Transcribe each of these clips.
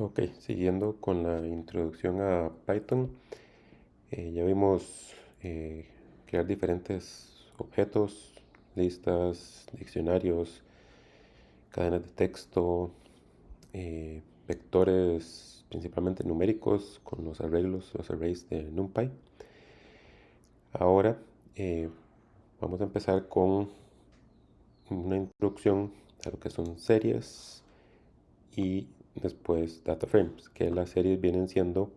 Ok, siguiendo con la introducción a Python, ya vimos crear diferentes objetos, listas, diccionarios, cadenas de texto, vectores principalmente numéricos con los arreglos, los arrays de NumPy. Ahora vamos a empezar con una introducción a lo que son series y después data frames, que las series vienen siendo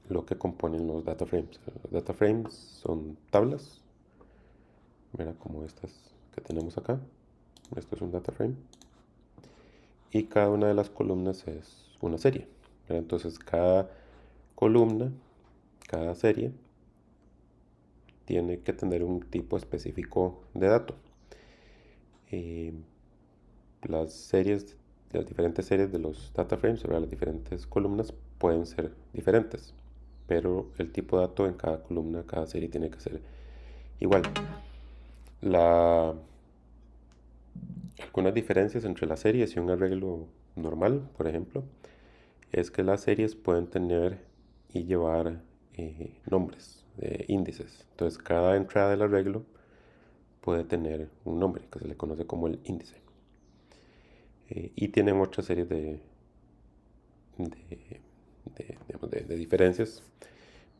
lo que componen los data frames. Los data frames son tablas, mira como estas que tenemos acá. Esto es un data frame. Y cada una de las columnas es una serie. ¿Verdad? Entonces cada columna, cada serie, tiene que tener un tipo específico de dato. Eh, las series, las diferentes series de los data frames, las diferentes columnas pueden ser diferentes, pero el tipo de dato en cada columna, cada serie tiene que ser igual. La, algunas diferencias entre las series y un arreglo normal, por ejemplo, es que las series pueden tener y llevar nombres, índices. Entonces cada entrada del arreglo puede tener un nombre que se le conoce como el índice. Y tienen otras series de, de diferencias.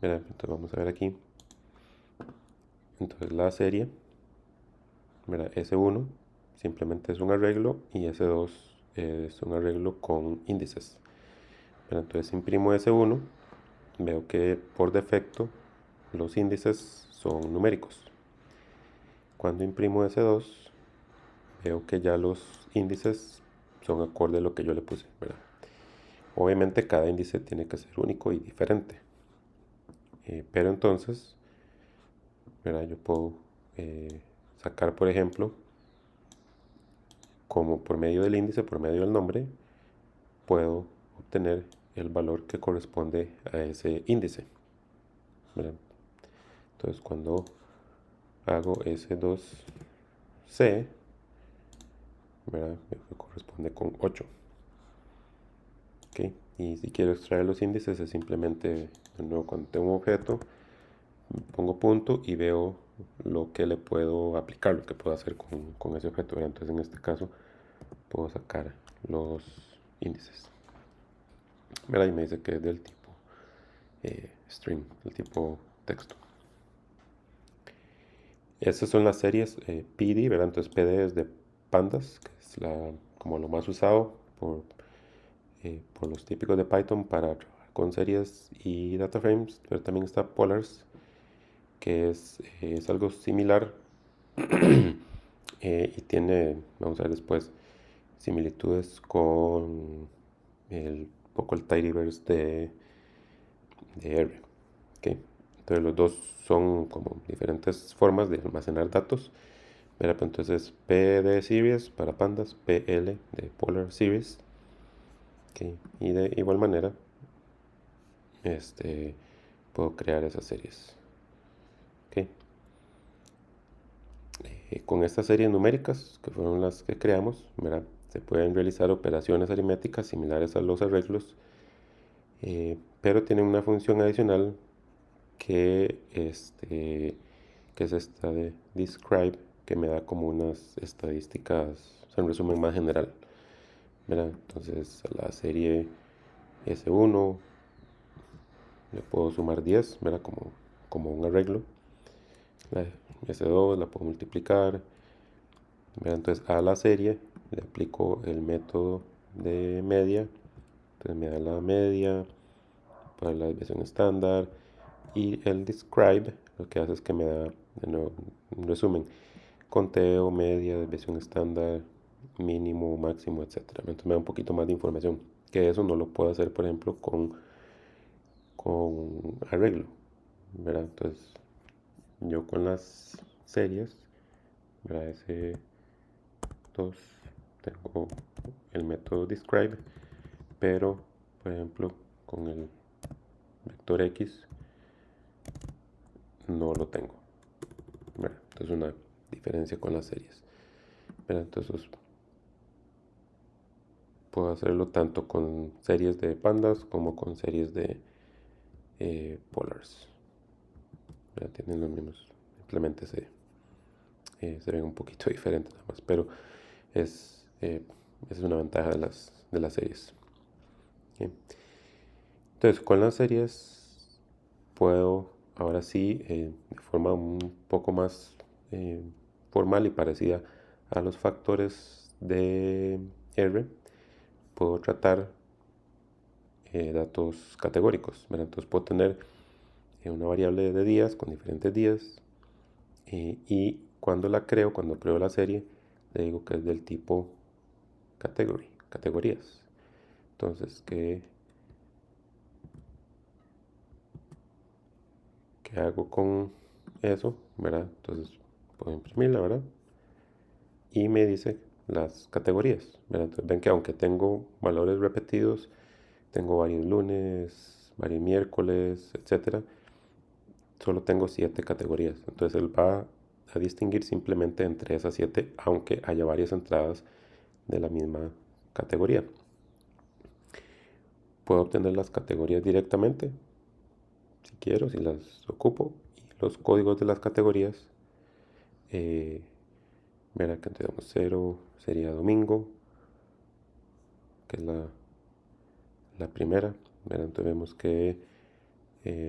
Mira, entonces vamos a ver aquí. Entonces la serie, mira, S1 simplemente es un arreglo y S2 es un arreglo con índices. Mira, entonces imprimo S1, veo que por defecto los índices son numéricos. Cuando imprimo S2, veo que ya los índices son acorde a lo que yo le puse, ¿verdad? Obviamente cada índice tiene que ser único y diferente. Pero entonces, ¿verdad? Yo puedo sacar, por ejemplo, como por medio del índice, por medio del nombre, puedo obtener el valor que corresponde a ese índice, ¿verdad? Entonces cuando hago S2C, ¿verdad? Me corresponde con 8. ¿Ok? Y si quiero extraer los índices es simplemente, de nuevo, cuando tengo un objeto, pongo punto y veo lo que le puedo aplicar, lo que puedo hacer con ese objeto, ¿verdad? Entonces en este caso puedo sacar los índices, ¿verdad? Y me dice que es del tipo string, del tipo texto. Estas son las series PD, ¿verdad? Entonces PD es de pandas, que es como lo más usado por los típicos de Python para trabajar con series y data frames, pero también está Polars, que es algo similar y tiene, vamos a ver después, similitudes con poco el tidyverse de R. ¿Okay? Entonces los dos son como diferentes formas de almacenar datos. Mira, pues entonces P de series para pandas, PL de polar series. ¿Okay? Y de igual manera, este, puedo crear esas series. ¿Okay? Con estas series numéricas, que fueron las que creamos, ¿verdad? Se pueden realizar operaciones aritméticas similares a los arreglos, pero tienen una función adicional que es esta de describe, que me da como unas estadísticas, o sea, un resumen más general, ¿verdad? Entonces a la serie S1 le puedo sumar 10, ¿verdad? Como un arreglo. La S2 la puedo multiplicar, ¿verdad? Entonces a la serie le aplico el método de media, entonces me da la media para la desviación estándar, y el describe lo que hace es que me da de nuevo un resumen, conteo, media, desviación estándar, mínimo, máximo, etcétera. Entonces me da un poquito más de información, que eso no lo puedo hacer, por ejemplo, con arreglo, ¿verdad? Entonces yo con las series, ¿verdad? Ese 2 tengo el método describe, pero por ejemplo con el vector X no lo tengo, ¿verdad? Entonces una diferencia con las series, ¿verdad? Entonces puedo hacerlo tanto con series de pandas como con series de polars. Ya tienen los mismos, simplemente se ven un poquito diferentes nada más, pero esa es una ventaja de las series. ¿Sí? Entonces, con las series puedo ahora sí, de forma un poco más formal y parecida a los factores de R, puedo tratar datos categóricos, ¿verdad? Entonces puedo tener una variable de días con diferentes días y cuando creo la serie, le digo que es del tipo categorías. Entonces, ¿qué hago con eso? ¿Verdad? Entonces puedo imprimirla, ¿verdad? Y me dice las categorías, ¿verdad? Entonces ven que aunque tengo valores repetidos, tengo varios lunes, varios miércoles, etcétera, solo tengo 7 categorías. Entonces él va a distinguir simplemente entre esas 7, aunque haya varias entradas de la misma categoría. Puedo obtener las categorías directamente, si quiero, si las ocupo, y los códigos de las categorías. Verá que tenemos 0 sería domingo, que es la primera. ¿Verdad? Entonces vemos que,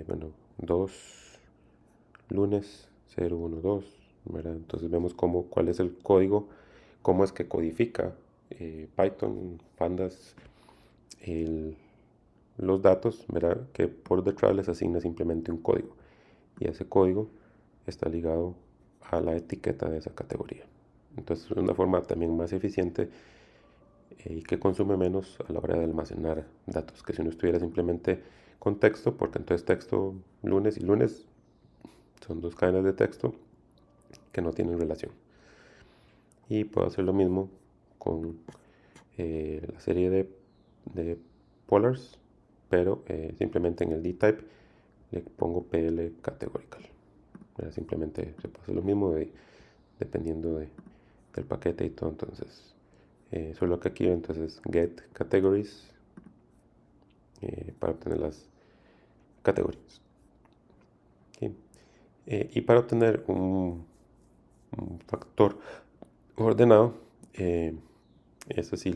bueno, 2 lunes 0, 1, 2. ¿Verdad? Entonces vemos cuál es el código, cómo es que codifica Python, pandas, el, los datos, ¿verdad? Que por detrás les asigna simplemente un código. Y ese código está ligado a la etiqueta de esa categoría. Entonces es una forma también más eficiente y que consume menos a la hora de almacenar datos, que si uno estuviera simplemente con texto, porque entonces texto lunes y lunes son 2 cadenas de texto que no tienen relación. Y puedo hacer lo mismo con la serie de polars, pero simplemente en el dtype le pongo pl categorical. Simplemente se puede hacer lo mismo dependiendo del paquete y todo. Entonces, solo que aquí entonces get categories para obtener las categorías. ¿Sí? Y para obtener un factor ordenado, eso sí,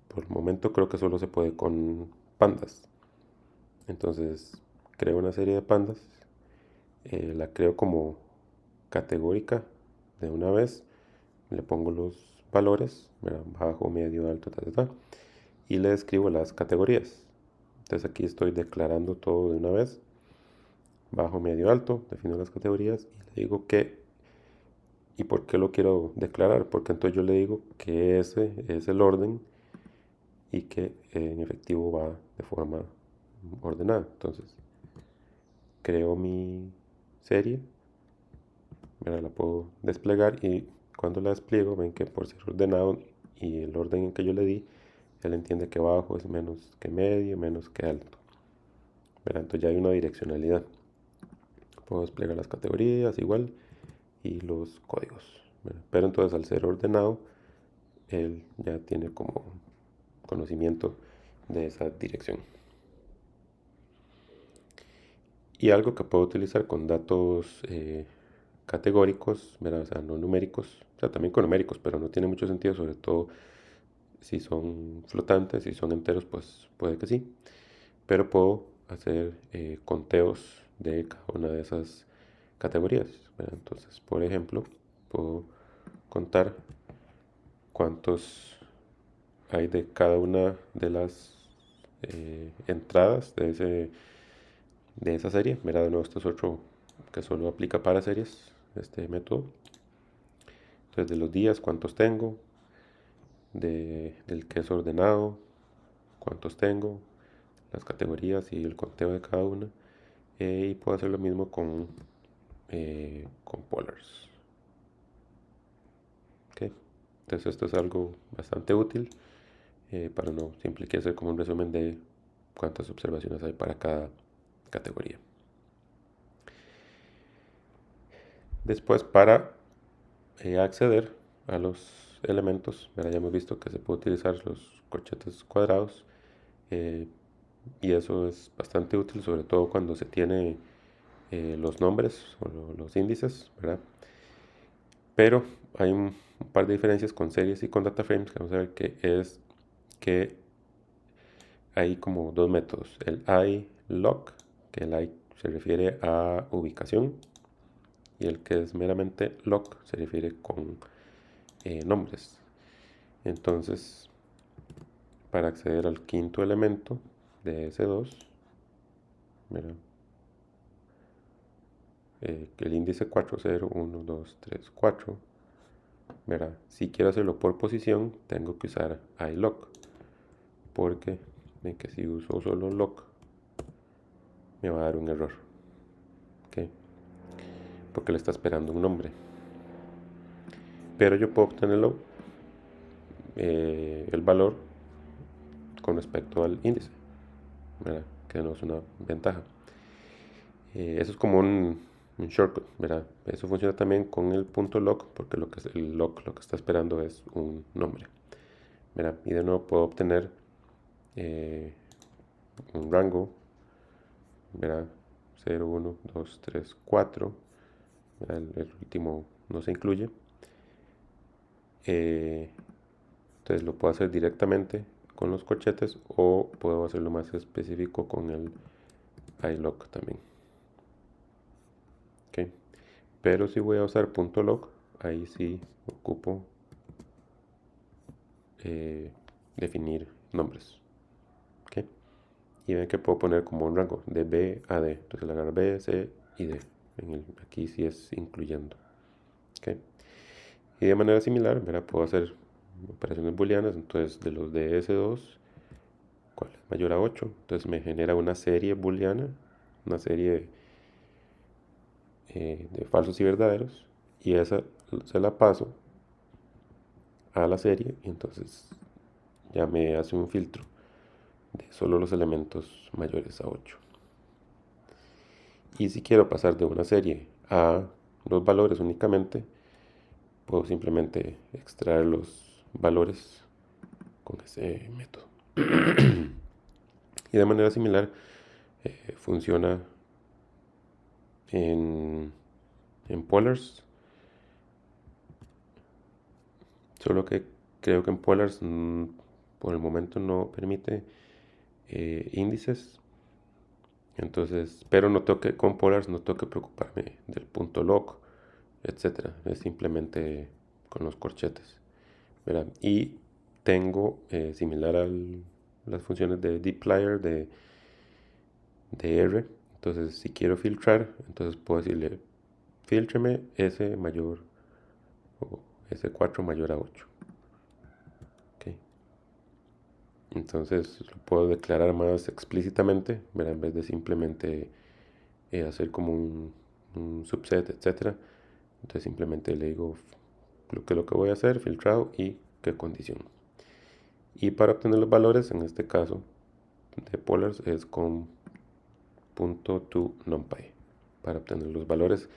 por el momento creo que solo se puede con pandas. Entonces, creo una serie de pandas, la creo como categórica de una vez, le pongo los valores, ¿verdad? Bajo, medio, alto, y le escribo las categorías. Entonces aquí estoy declarando todo de una vez, bajo, medio, alto, defino las categorías y le digo ¿y por qué lo quiero declarar? Porque entonces yo le digo que ese es el orden y que en efectivo va de forma ordenada. Entonces creo mi serie, ¿verdad? La puedo desplegar y cuando la despliego ven que por ser ordenado y el orden en que yo le di, él entiende que bajo es menos que medio, menos que alto. ¿Verdad? Entonces ya hay una direccionalidad. Puedo desplegar las categorías igual y los códigos. ¿Verdad? Pero entonces al ser ordenado, él ya tiene como conocimiento de esa dirección. Y algo que puedo utilizar con datos categóricos, ¿verdad? O sea, no numéricos, o sea, también con numéricos, pero no tiene mucho sentido, sobre todo si son flotantes, si son enteros, pues puede que sí. Pero puedo hacer conteos de cada una de esas categorías, ¿verdad? Entonces, por ejemplo, puedo contar cuántos hay de cada una de las entradas de esa serie. Mira, de nuevo, esto es otro que solo aplica para series, este método. Entonces, de los días, cuántos tengo, del que es ordenado, cuántos tengo, las categorías y el conteo de cada una. Y puedo hacer lo mismo con polars. ¿Okay? Entonces, esto es algo bastante útil para no simplificar, hacer como un resumen de cuántas observaciones hay para cada categoría. Después, para acceder a los elementos, ¿verdad? Ya hemos visto que se puede utilizar los corchetes cuadrados, y eso es bastante útil, sobre todo cuando se tiene los nombres o los índices, ¿verdad? Pero hay un par de diferencias con series y con data frames que vamos a ver, que es que hay como dos métodos. El iLock, que el I se refiere a ubicación, y el que es meramente lock se refiere con nombres. Entonces, para acceder al quinto elemento de S2, mira, el índice 4, 0, 1, 2, 3, 4, mira, si quiero hacerlo por posición, tengo que usar iLock, porque ven que si uso solo lock, me va a dar un error, ¿ok? Porque le está esperando un nombre. Pero yo puedo obtenerlo, el valor, con respecto al índice, ¿verdad? Que no es una ventaja. Eso es como un shortcut, ¿verdad? Eso funciona también con el punto lock, porque lo que es el lock lo que está esperando es un nombre, ¿verdad? Y de nuevo puedo obtener un rango, ¿verdad? 0, 1, 2, 3, 4, ¿verdad? El último no se incluye. Entonces lo puedo hacer directamente con los corchetes, o puedo hacerlo más específico con el iLock también. ¿Okay? Pero si voy a usar punto .lock, ahí sí ocupo definir nombres. ¿Okay? Y ven que puedo poner como un rango de B a D. Entonces le agarro B, C y D. Aquí sí es incluyendo. ¿Okay? Y de manera similar, ¿verdad? Puedo hacer operaciones booleanas. Entonces de los de S2, ¿cuál es mayor a 8? Entonces me genera una serie booleana, una serie de falsos y verdaderos. Y esa se la paso a la serie, y entonces ya me hace un filtro de solo los elementos mayores a 8. Y si quiero pasar de una serie a los valores únicamente, puedo simplemente extraer los valores con ese método. Y de manera similar funciona en Polars, solo que creo que en Polars por el momento no permite índices. Entonces, pero no tengo que, con Polars no tengo que preocuparme del punto lock, etcétera. Es simplemente con los corchetes, ¿verdad? Y tengo, similar a las funciones de dplyr de R. Entonces, si quiero filtrar, entonces puedo decirle, filtreme S mayor o S4 mayor a 8. ¿Okay? Entonces, lo puedo declarar más explícitamente, ¿verdad? En vez de simplemente hacer como un subset, etcétera. Entonces simplemente le digo lo que voy a hacer, filtrado y qué condición. Y para obtener los valores, en este caso de polars, es con .toNumpy para obtener los valores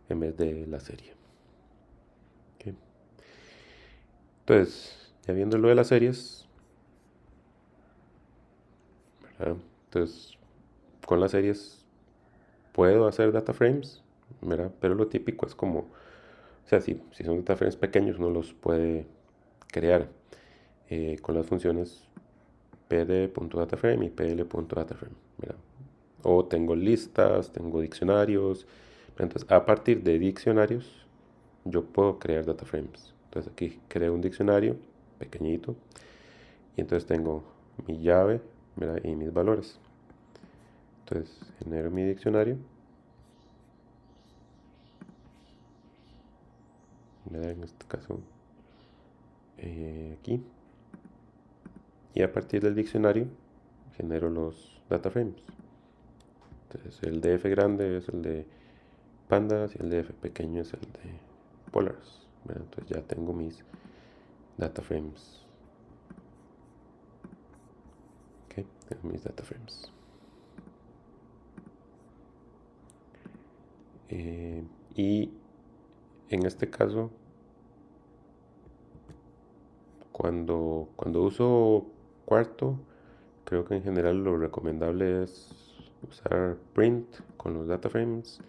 en vez de la serie. ¿Okay? Entonces, ya viendo lo de las series, ¿verdad? Entonces, con las series puedo hacer data frames, ¿verdad? Pero lo típico es como, o sea, si son data frames pequeños, uno los puede crear con las funciones pd.dataframe y pl.dataframe. Mira. O tengo listas, tengo diccionarios. Entonces, a partir de diccionarios, yo puedo crear data frames. Entonces, aquí creo un diccionario pequeñito. Y entonces tengo mi llave, ¿verdad? Y mis valores. Entonces, genero mi diccionario. ¿Verdad? En este caso, aquí. Y a partir del diccionario, genero los data frames. Entonces, el DF grande es el de pandas y el DF pequeño es el de polars. ¿Verdad? Entonces ya tengo mis data frames. Ok, tengo mis data frames. Y en este caso, Cuando uso cuarto, creo que en general lo recomendable es usar print con los data frames.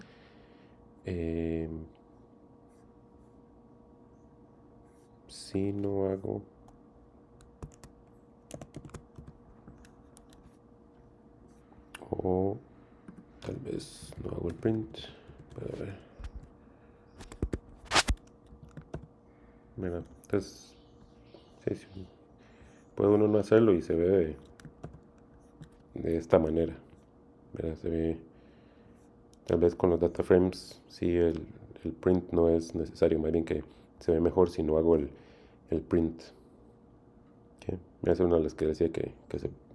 Si no hago, o tal vez no hago el print, pero a ver. Mira, entonces sí, puede uno no hacerlo y se ve de esta manera. Mira, se ve, tal vez con los data frames sí el print no es necesario, más bien que se ve mejor si no hago el print. ¿Okay? Esa es una de las que decía que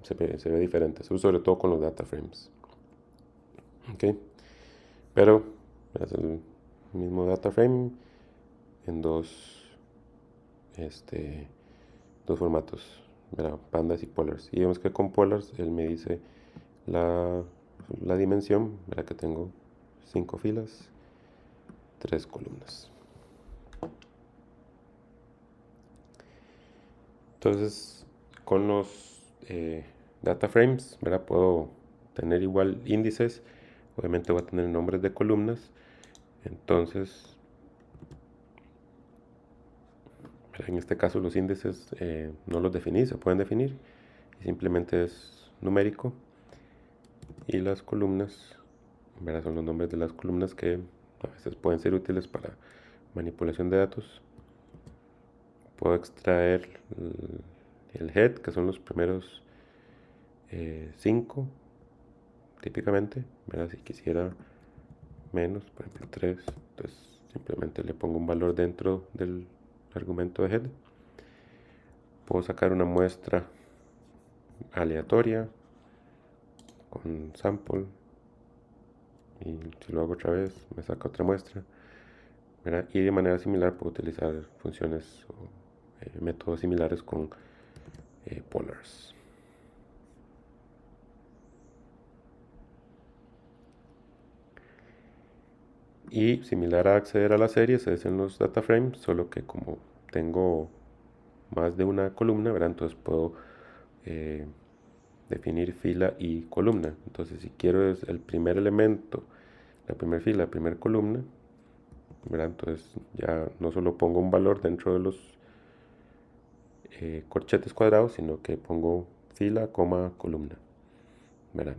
se ve diferente, sobre todo con los data frames. ¿Okay? Pero es el mismo data frame en dos formatos, ¿verdad? Pandas y polars. Y vemos que con polars él me dice la, la dimensión, ¿verdad? Que tengo 5 filas, 3 columnas. Entonces, con los data frames, ¿verdad? Puedo tener igual índices. Obviamente voy a tener nombres de columnas. Entonces, en este caso los índices no los definí, se pueden definir. Y simplemente es numérico. Y las columnas, ¿verdad? Son los nombres de las columnas que a veces pueden ser útiles para manipulación de datos. Puedo extraer el head, que son los primeros 5, típicamente, ¿verdad? Si quisiera menos, por ejemplo 3, entonces simplemente le pongo un valor dentro del argumento de head. Puedo sacar una muestra aleatoria con sample y si lo hago otra vez me saca otra muestra, ¿verdad? Y de manera similar puedo utilizar funciones o métodos similares con polars. Y similar a acceder a las series es en los data frames, solo que como tengo más de una columna, ¿verdad? Entonces puedo eh, definir fila y columna. Entonces si quiero es el primer elemento, la primera fila, la primera columna, ¿verdad? Entonces ya no solo pongo un valor dentro de los corchetes cuadrados, sino que pongo fila, coma, columna, ¿verdad?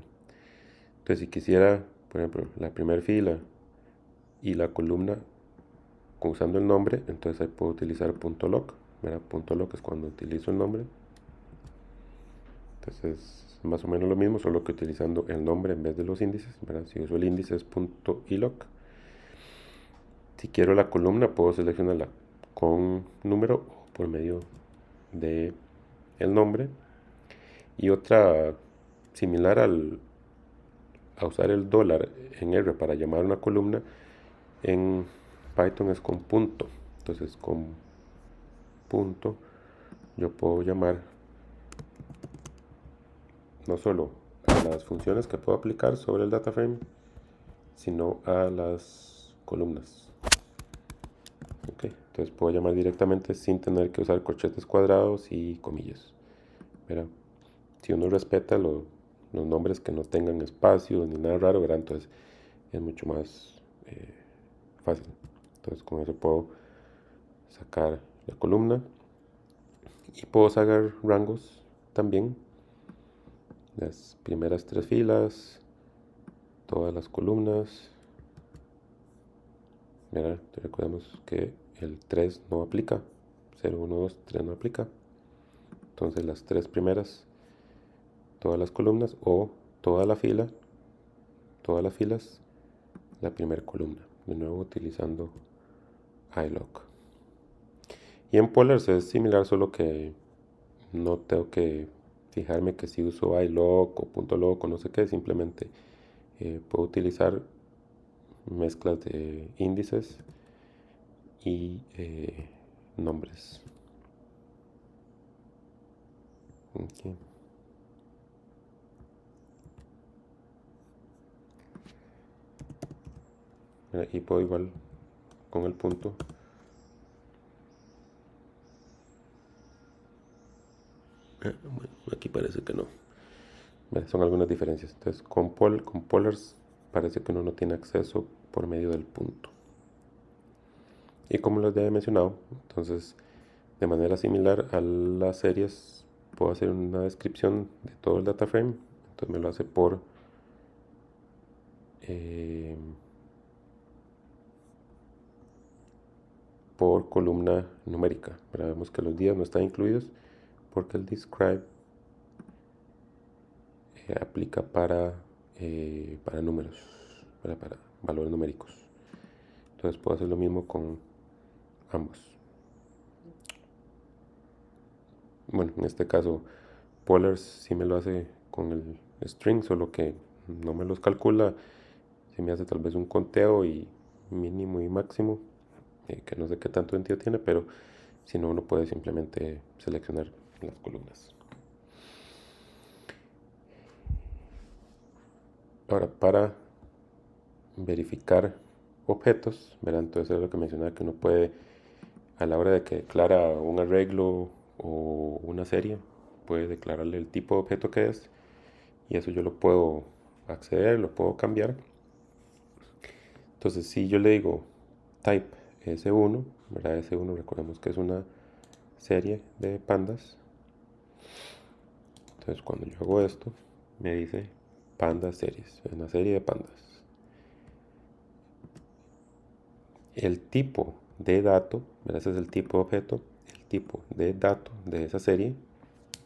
Entonces si quisiera, por ejemplo, la primera fila y la columna usando el nombre, entonces ahí puedo utilizar .loc, ¿verdad? .loc es cuando utilizo el nombre. Entonces es más o menos lo mismo, solo que utilizando el nombre en vez de los índices, ¿verdad? Si uso el índice es .iloc. Si quiero la columna, puedo seleccionarla con número o por medio de el nombre. Y otra similar a usar el dólar en R para llamar una columna, en Python es con punto. Entonces con punto yo puedo llamar no solo a las funciones que puedo aplicar sobre el data frame, sino a las columnas. Okay. Entonces puedo llamar directamente sin tener que usar corchetes cuadrados y comillas. ¿Verdad? Si uno respeta los nombres que no tengan espacios ni nada raro, ¿verdad? Entonces es mucho más fácil. Entonces con eso puedo sacar la columna y puedo sacar rangos también. Las primeras 3 filas, todas las columnas. ¿Verdad? Recordemos que el 3 no aplica. 0, 1, 2, 3 no aplica. Entonces las 3 primeras, todas las columnas o toda la fila, todas las filas, la primera columna. De nuevo utilizando iloc. Y en polars es similar, solo que no tengo que fijarme que si uso iloc o .loc o no sé qué, simplemente puedo utilizar mezclas de índices y nombres. Okay. Y puedo igual con el punto Bueno, aquí parece que no. Son algunas diferencias. Entonces, con polars parece que uno no tiene acceso por medio del punto. Y como les había mencionado, entonces, de manera similar a las series, puedo hacer una descripción de todo el data frame. Entonces me lo hace eh, por columna numérica. Pero vemos que los días no están incluidos porque el describe aplica para números, para valores numéricos. Entonces puedo hacer lo mismo con ambos. Bueno, en este caso, Polars sí me lo hace con el string, solo que no me los calcula. Sí me hace tal vez un conteo y mínimo y máximo, que no sé qué tanto sentido tiene, pero si no, uno puede simplemente seleccionar las columnas. Ahora, para verificar objetos, ¿verdad? Entonces es lo que mencionaba, que uno puede, a la hora de que declara un arreglo o una serie, puede declararle el tipo de objeto que es, y eso yo lo puedo acceder, lo puedo cambiar. Entonces si yo le digo type S1, ¿verdad? S1 recordemos que es una serie de pandas. Entonces cuando yo hago esto, me dice pandas series, es una serie de pandas. El tipo de dato, ¿verdad? Ese es el tipo de objeto, el tipo de dato de esa serie,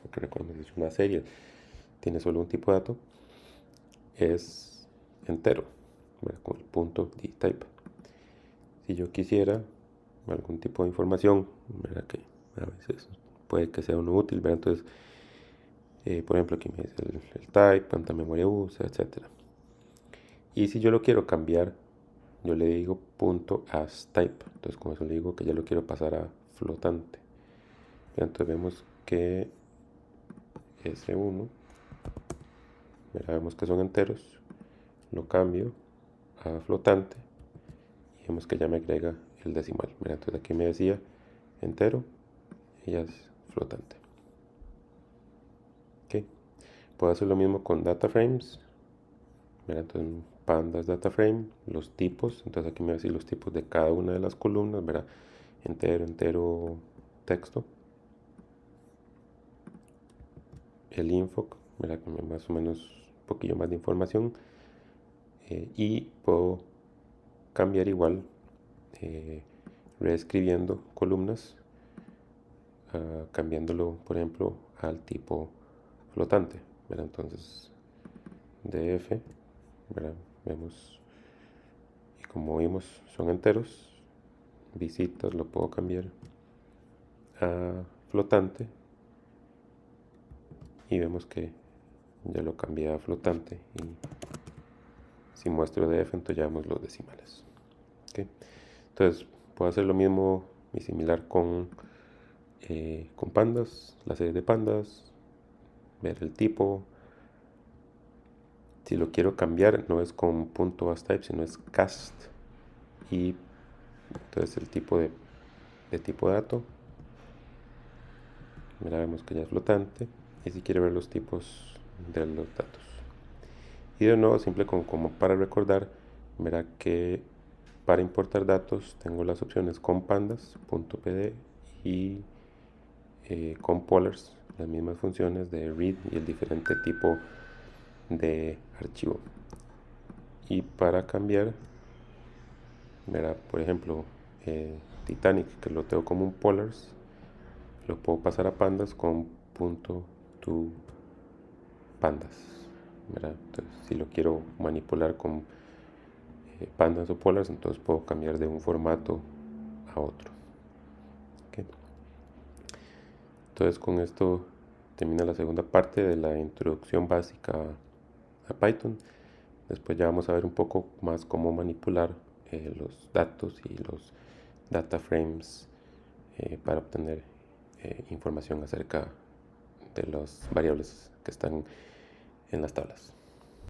porque recordemos que es una serie, tiene solo un tipo de dato, es entero, ¿verdad? Con el punto dtype. Si yo quisiera algún tipo de información, ¿verdad? Que a veces puede que sea uno útil, ¿verdad? Entonces, por ejemplo, aquí me dice el type, cuánta memoria usa, etc. Y si yo lo quiero cambiar, yo le digo punto as type. Entonces, con eso le digo que ya lo quiero pasar a flotante. Entonces vemos que S1, ¿verdad? Vemos que son enteros, lo cambio a flotante y vemos que ya me agrega el decimal, ¿verdad? Entonces aquí me decía entero y ya es flotante. ¿Okay? Puedo hacer lo mismo con data frames, ¿verdad? Entonces pandas data frame, los tipos, entonces aquí me va a decir los tipos de cada una de las columnas, ¿verdad? Entero, entero, texto. El info, ¿verdad? Más o menos un poquillo más de información. Y puedo cambiar igual, reescribiendo columnas, cambiándolo, por ejemplo, al tipo flotante, ¿verdad? Entonces, df, ¿verdad? Vemos, y como vimos, son enteros. Visitas lo puedo cambiar a flotante y vemos que ya lo cambié a flotante, y si muestro df entonces ya vemos los decimales. ¿Okay? Entonces puedo hacer lo mismo y similar con pandas, la serie de pandas, ver el tipo. Si lo quiero cambiar no es con punto .astype sino es cast, y entonces el tipo de tipo de dato. Mira, vemos que ya es flotante, y si quiere ver los tipos de los datos. Y de nuevo, simple como para recordar, verá que para importar datos tengo las opciones con pandas.pd y con polars, las mismas funciones de read y el diferente tipo de archivo. Y para cambiar, verá, por ejemplo, Titanic, que lo tengo como un polars, lo puedo pasar a pandas con punto to pandas, ¿verdad? Entonces, si lo quiero manipular con pandas o polars, entonces puedo cambiar de un formato a otro. ¿Okay? Entonces con esto termina la segunda parte de la introducción básica a Python. Después ya vamos a ver un poco más cómo manipular los datos y los data frames para obtener información acerca de las variables que están en las tablas.